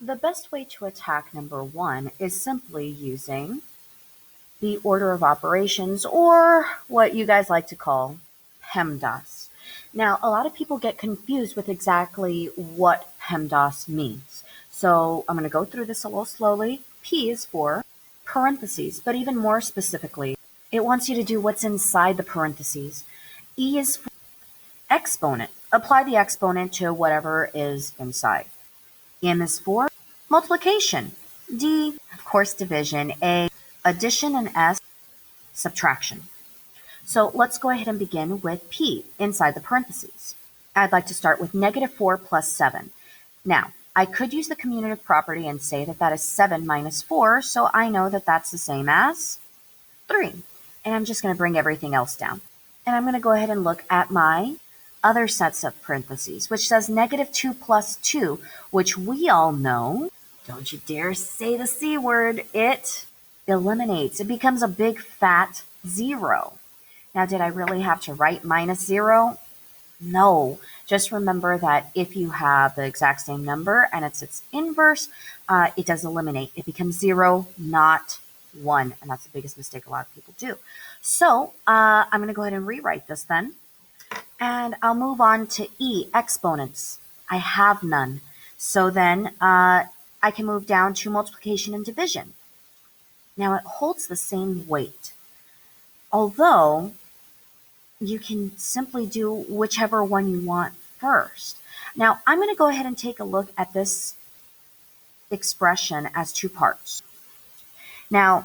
The best way to attack number one is simply using the order of operations, or what you guys like to call PEMDAS. Now, a lot of people get confused with exactly what PEMDAS means. So I'm going to go through this a little slowly. P is for parentheses, but even more specifically, it wants you to do what's inside the parentheses. E is for exponent. Apply the exponent to whatever is inside. M is for multiplication. D, of course, division. A, addition, and S, subtraction. So let's go ahead and begin with P inside the parentheses. I'd like to start with -4 plus 7. Now, I could use the commutative property and say that that is 7 minus 4, so I know that that's the same as 3. And I'm just going to bring everything else down. And I'm going to go ahead and look at my other sets of parentheses, which says -2 plus 2, which we all know, don't you dare say the C word, it eliminates. It becomes a big fat 0. Now, did I really have to write -0? No. Just remember that if you have the exact same number and it's its inverse, it does eliminate. It becomes 0, not 1. And that's the biggest mistake a lot of people do. So I'm going to go ahead and rewrite this then. And I'll move on to E, exponents. I have none. So then I can move down to multiplication and division. Now it holds the same weight. Although you can simply do whichever one you want first. Now, I'm going to go ahead and take a look at this expression as two parts. Now,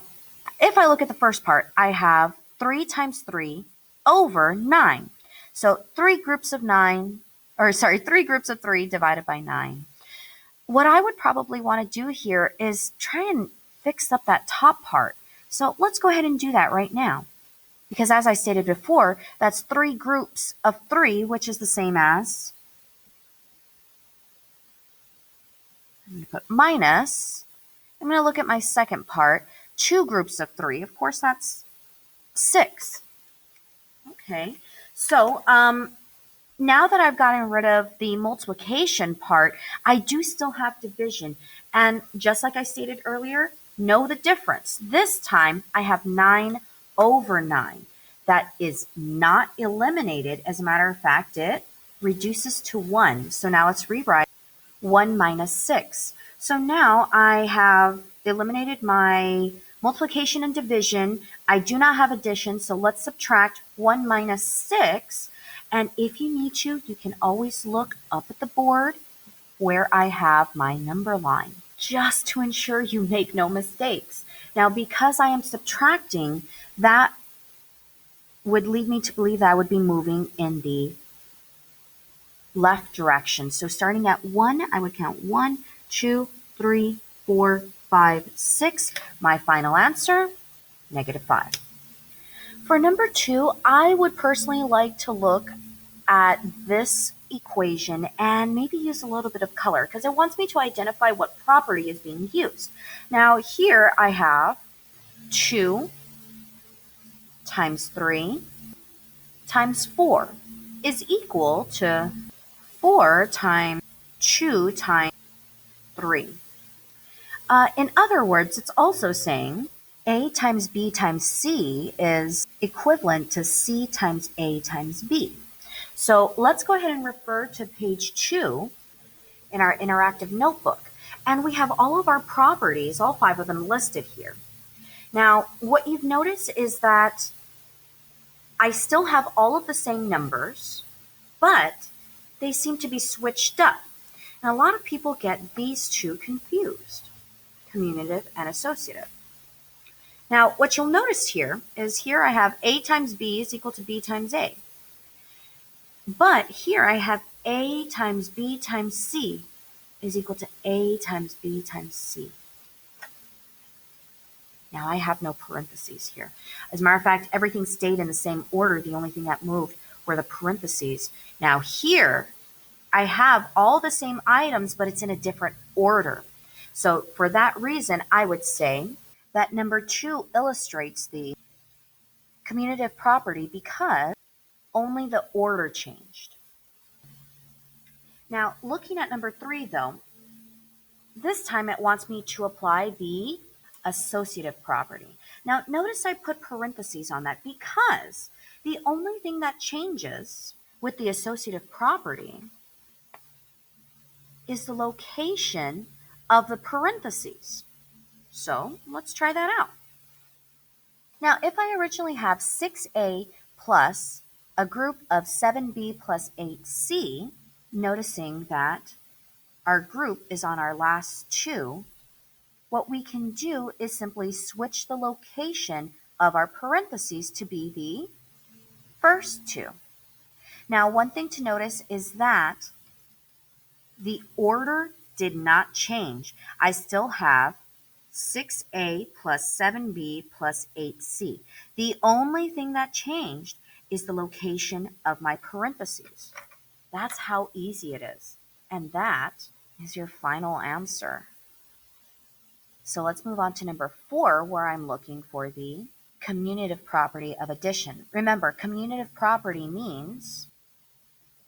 if I look at the first part, I have 3 times 3 over 9. So 3 groups of 3 divided by 9. What I would probably want to do here is try and fix up that top part. So let's go ahead and do that right now. Because as I stated before, that's 3 groups of 3, which is the same as, I'm going to put minus, I'm going to look at my second part, 2 groups of 3. Of course, that's 6. Okay, so now that I've gotten rid of the multiplication part, I do still have division. And just like I stated earlier, know the difference. This time, I have 9 over 9. That is not eliminated. As a matter of fact, it reduces to 1. So now let's rewrite 1 minus 6. So now I have eliminated my multiplication and division. I do not have addition, so let's subtract 1 minus 6. And if you need to, you can always look up at the board where I have my number line, just to ensure you make no mistakes. Now, because I am subtracting, that would lead me to believe that I would be moving in the left direction. So starting at 1, I would count 1, 2, 3, 4, 5, 6. My final answer, -5. For number 2, I would personally like to look at this equation and maybe use a little bit of color because it wants me to identify what property is being used. Now here I have 2 times 3 times 4 is equal to 4 times 2 times 3. In other words, it's also saying A times B times C is equivalent to C times A times B. So let's go ahead and refer to page 2 in our interactive notebook. And we have all of our properties, all 5 of them listed here. Now, what you've noticed is that I still have all of the same numbers, but they seem to be switched up. And a lot of people get these two confused, commutative and associative. Now, what you'll notice here is here I have A times B is equal to B times A. But here I have A times B times C is equal to A times B times C. Now I have no parentheses here. As a matter of fact, everything stayed in the same order. The only thing that moved were the parentheses. Now here, I have all the same items, but it's in a different order. So for that reason, I would say that number 2 illustrates the commutative property because only the order changed. Now, looking at number 3, though, This time it wants me to apply the associative property. Now notice I put parentheses on that because the only thing that changes with the associative property is the location of the parentheses. So let's try that out. Now, if I originally have 6a plus a group of 7b plus 8c, noticing that our group is on our last two, what we can do is simply switch the location of our parentheses to be the first two. Now, one thing to notice is that the order did not change. I still have 6a plus 7b plus 8c. The only thing that changed is the location of my parentheses. That's how easy it is. And that is your final answer. So let's move on to number 4, where I'm looking for the commutative property of addition. Remember, commutative property means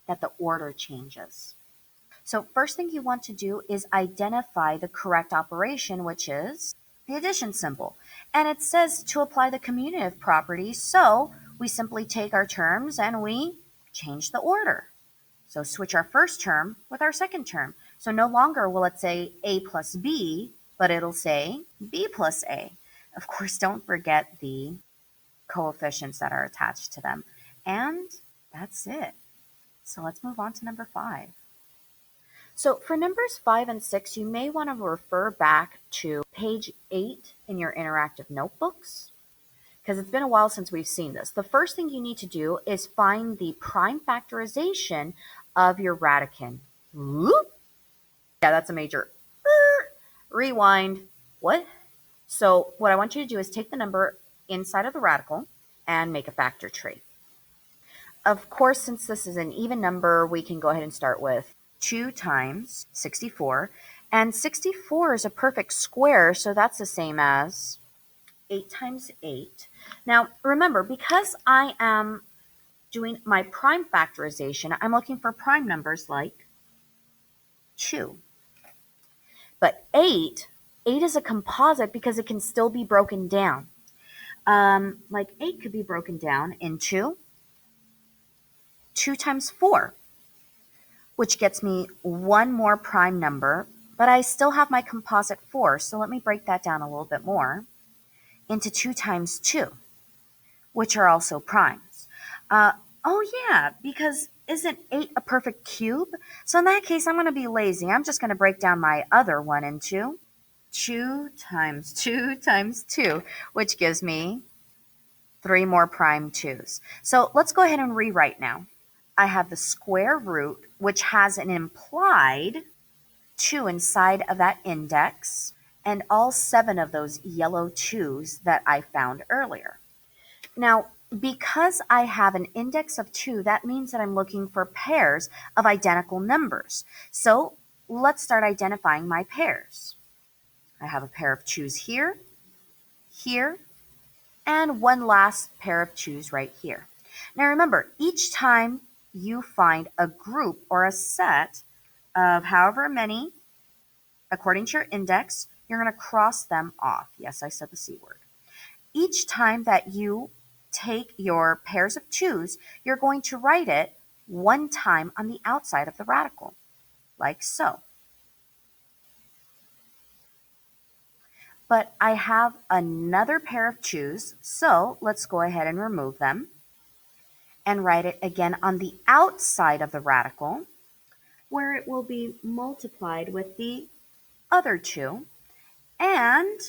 that the order changes. So first thing you want to do is identify the correct operation, which is the addition symbol. And it says to apply the commutative property, so we simply take our terms and we change the order. So switch our first term with our second term. So no longer will it say a plus b, but it'll say b plus a. Of course, don't forget the coefficients that are attached to them. And that's it. So let's move on to number 5. So for numbers 5 and 6, you may want to refer back to page 8 in your interactive notebooks, because it's been a while since we've seen this. The first thing you need to do is find the prime factorization of your radicand. Whoop. Yeah, that's a major rewind. What? So what I want you to do is take the number inside of the radical and make a factor tree. Of course, since this is an even number, we can go ahead and start with 2 times 64. And 64 is a perfect square, so that's the same as 8 times 8. Now, remember, because I am doing my prime factorization, I'm looking for prime numbers like 2. But 8 is a composite because it can still be broken down. Like 8 could be broken down into 2 times 4, which gets me one more prime number, but I still have my composite 4, so let me break that down a little bit more into 2 times 2, which are also primes. Oh yeah, because isn't 8 a perfect cube? So in that case, I'm going to be lazy. I'm just going to break down my other one into 2 times 2 times 2, which gives me 3 more prime 2s. So let's go ahead and rewrite now. I have the square root, which has an implied 2 inside of that index, and all 7 of those yellow 2s that I found earlier. Now, because I have an index of 2, that means that I'm looking for pairs of identical numbers. So let's start identifying my pairs. I have a pair of 2s here, here, and one last pair of 2s right here. Now remember, each time you find a group or a set of however many, according to your index, you're going to cross them off. Yes, I said the C word. Each time that you take your pairs of 2s, you're going to write it one time on the outside of the radical, like so. But I have another pair of 2s, so let's go ahead and remove them and write it again on the outside of the radical, where it will be multiplied with the other 2. And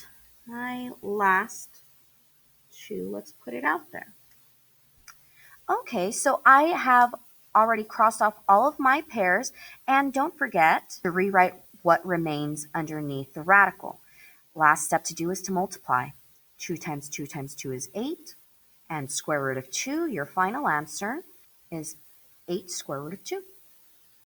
my last 2, let's put it out there. Okay, so I have already crossed off all of my pairs, and don't forget to rewrite what remains underneath the radical. Last step to do is to multiply. 2 times 2 times 2 is 8, and square root of 2, your final answer, is 8 square root of 2.